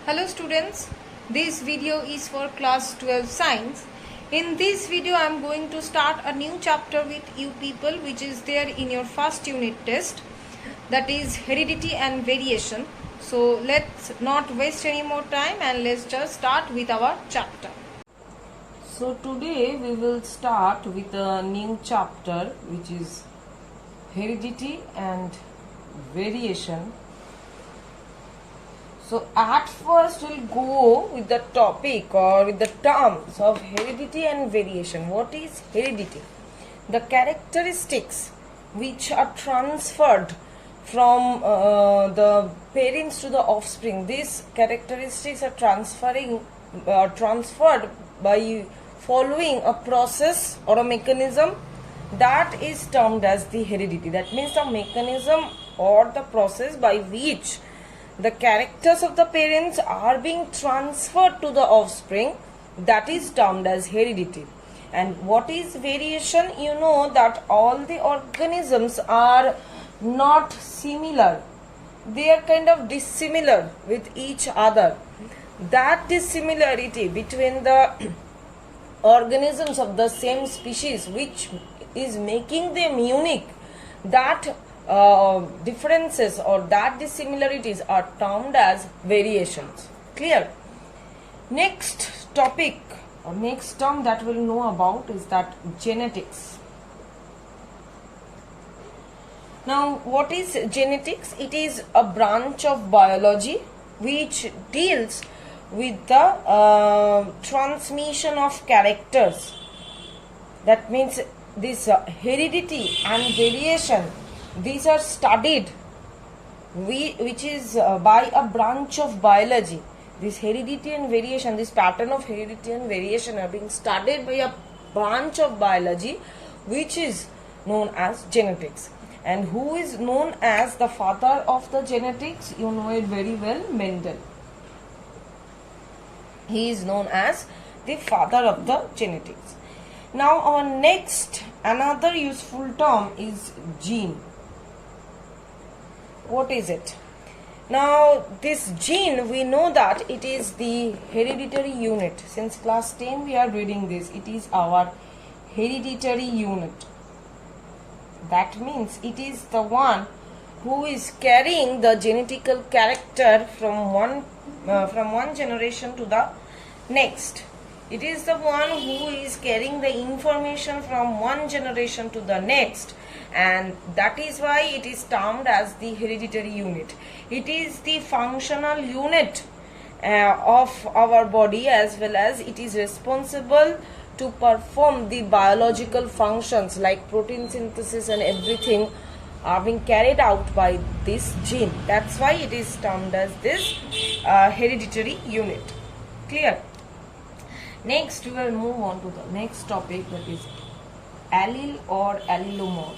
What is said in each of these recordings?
Hello students, this video is for class 12 science. In this video I am going to start a new chapter with you people which is there in your first unit test, that is heredity and variation. So let's not waste any more time and let's just start with our chapter. So today we will start with a new chapter which is heredity and variation. So at first we'll go with the topic or with the terms of heredity and variation. What is heredity? The characteristics which are transferred from the parents to the offspring. These characteristics are transferred by following a process or a mechanism that is termed as the heredity. That means the mechanism or the process by which the characters of the parents are being transferred to the offspring, that is termed as heredity. And what is variation? You know that all the organisms are not similar. They are kind of dissimilar with each other. That dissimilarity between the organisms of the same species which is making them unique, that differences or that dissimilarities are termed as variations. Clear? Next topic or next term that we'll know about is that genetics. Now what is genetics? It is a branch of biology which deals with the transmission of characters. That means this heredity and variation, these are studied which is by a branch of biology. This heredity and variation, this pattern of heredity and variation are being studied by a branch of biology which is known as genetics. And who is known as the father of the genetics? You know it very well, Mendel. He is known as the father of the genetics. Now our next, another useful term is gene. What is it? Now this gene, we know that it is the hereditary unit. Since class 10 we are reading this. It is our hereditary unit. That means it is the one who is carrying the genetical character from one generation to the next. It is the one who is carrying the information from one generation to the next, and that is why it is termed as the hereditary unit. It is the functional unit of our body, as well as it is responsible to perform the biological functions like protein synthesis and everything are being carried out by this gene. That's why it is termed as this hereditary unit. Clear? Next we will move on to the next topic, that is allele or allelomorph.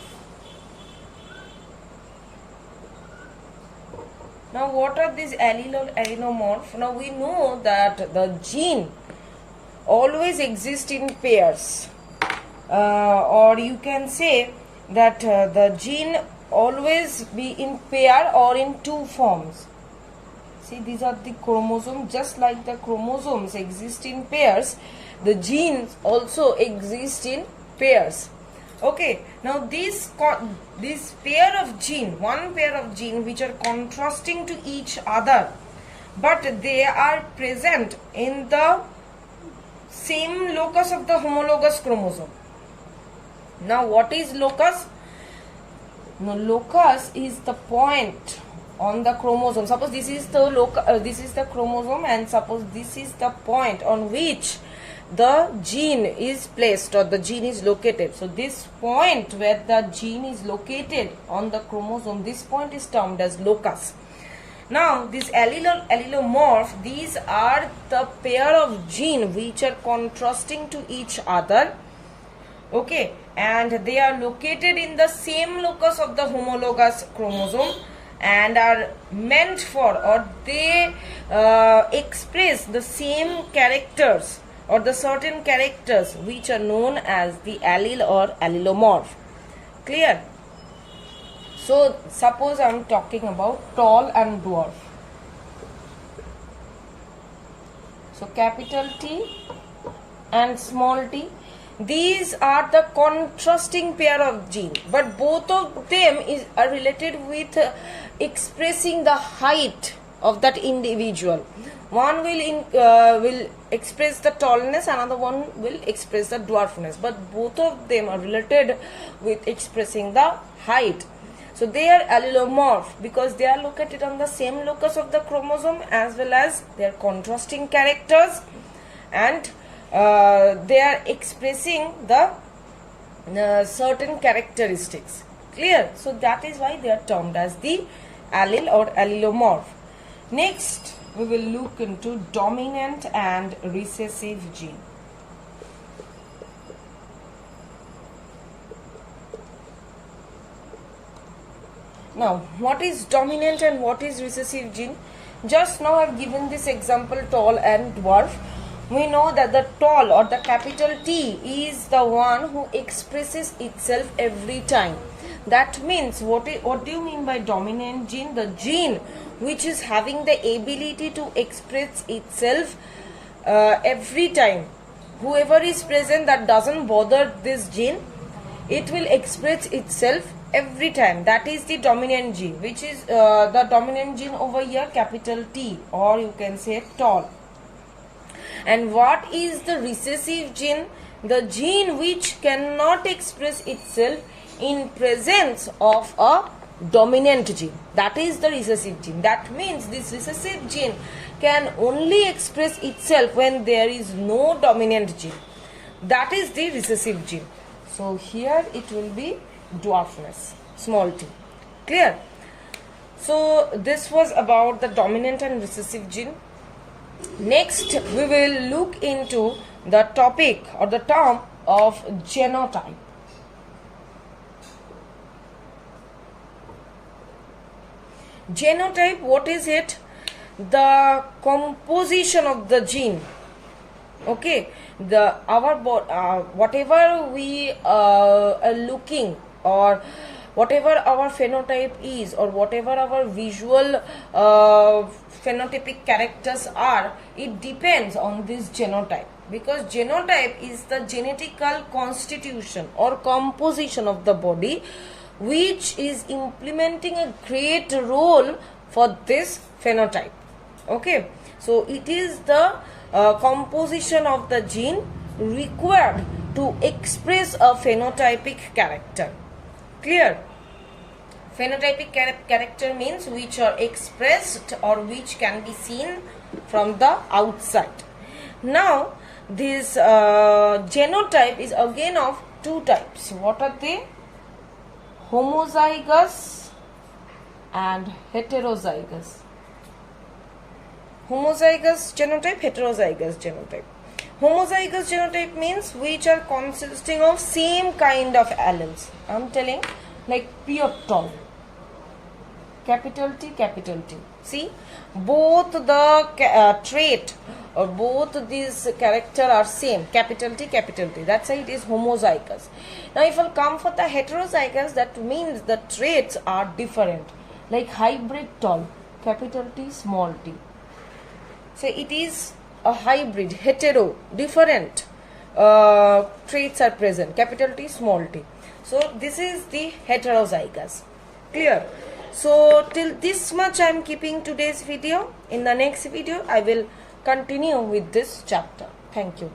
Now what are these allele or allelomorph? Now we know that the gene always exists in pairs, or you can say that the gene always be in pair or in two forms. See, these are the chromosomes. Just like the chromosomes exist in pairs, the genes also exist in pairs. Okay, now this pair of gene, one pair of gene which are contrasting to each other, but they are present in the same locus of the homologous chromosome. Now what is locus? Now locus is the point on the chromosome. Suppose this is the chromosome, and suppose this is the point on which the gene is placed or the gene is located. So this point where the gene is located on the chromosome, this point is termed as locus. Now this allele or allelomorph, these are the pair of gene which are contrasting to each other. Okay, and they are located in the same locus of the homologous chromosome and are meant for, or they express the same characters or the certain characters which are known as the allele or allelomorph. Clear? So suppose I am talking about tall and dwarf. So capital T and small t. These are the contrasting pair of gene, but both of them are related with expressing the height of that individual. One will express the tallness, another one will express the dwarfness, but both of them are related with expressing the height. So they are allelomorph because they are located on the same locus of the chromosome, as well as they are contrasting characters, and they are expressing the certain characteristics. Clear? So that is why they are termed as the allele or allelomorph. Next, we will look into dominant and recessive gene. Now, what is dominant and what is recessive gene? Just now I have given this example, tall and dwarf. We know that the tall or the capital T is the one who expresses itself every time. That means, what do you mean by dominant gene? The gene which is having the ability to express itself every time. Whoever is present, that doesn't bother this gene, it will express itself every time. That is the dominant gene, which is the dominant gene over here, capital T, or you can say tall. And what is the recessive gene? The gene which cannot express itself in presence of a dominant gene. That is the recessive gene. That means this recessive gene can only express itself when there is no dominant gene. That is the recessive gene. So here it will be dwarfness, small t. Clear? So this was about the dominant and recessive gene. Next, we will look into the topic or the term of genotype. Genotype, what is it? The composition of the gene. Okay, whatever we are looking, or whatever our phenotype is, or whatever our visual phenotypic characters are, it depends on this genotype, because genotype is the genetical constitution or composition of the body which is implementing a great role for this phenotype. Okay, so it is the composition of the gene required to express a phenotypic character. Clear? Phenotypic character means which are expressed or which can be seen from the outside. Now, this genotype is again of two types. What are they? Homozygous and heterozygous. Homozygous genotype, heterozygous genotype. Homozygous genotype means which are consisting of same kind of alleles. I am telling, like pure tall. Capital T, capital T. See, both the trait or both these character are same. Capital T, capital T. That's why it is homozygous. Now, if I come for the heterozygous, that means the traits are different. Like hybrid tall, capital T, small t. So it is a hybrid, hetero, different traits are present, capital T, small t. So this is the heterozygous. Clear? So till this much I am keeping today's video. In the next video I will continue with this chapter. Thank you.